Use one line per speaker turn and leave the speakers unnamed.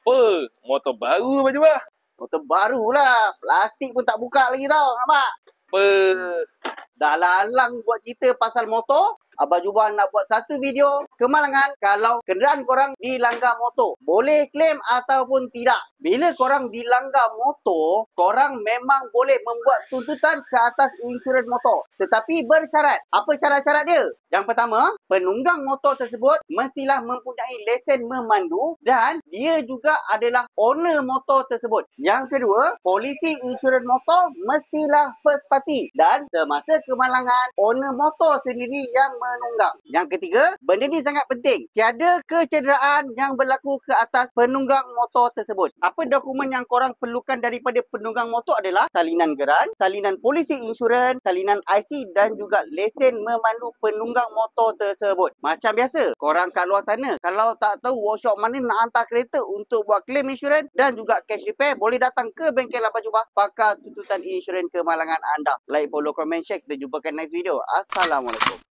Apa? Motor baru apa Jubah?
Motor baru lah. Plastik pun tak buka lagi tau, nampak?
Apa?
Dah lalang buat cerita pasal motor. Abang Jubah nak buat satu video kemalangan kalau kenderaan korang dilanggar motor. Boleh claim ataupun tidak. Bila korang dilanggar motor, korang memang boleh membuat tuntutan ke atas insurans motor. Tetapi bersyarat. Apa syarat-syarat dia? Yang pertama, penunggang motor tersebut mestilah mempunyai lesen memandu dan dia juga adalah owner motor tersebut. Yang kedua, polisi insurans motor mestilah first party dan semasa kemalangan, owner motor sendiri yang menunggang. Yang ketiga, benda ni sangat penting. Tiada kecederaan yang berlaku ke atas penunggang motor tersebut. Apa dokumen yang korang perlukan daripada penunggang motor adalah salinan geran, salinan polisi insurans, salinan IC dan juga lesen memandu penunggang motor tersebut. Macam biasa, korang kat luar sana, kalau tak tahu workshop mana nak hantar kereta untuk buat claim insurans dan juga cash repair, boleh datang ke bengkel Abang Jubah, pakar tuntutan insurans kemalangan anda. Like, follow, comment, share. Kita jumpakan next video. Assalamualaikum.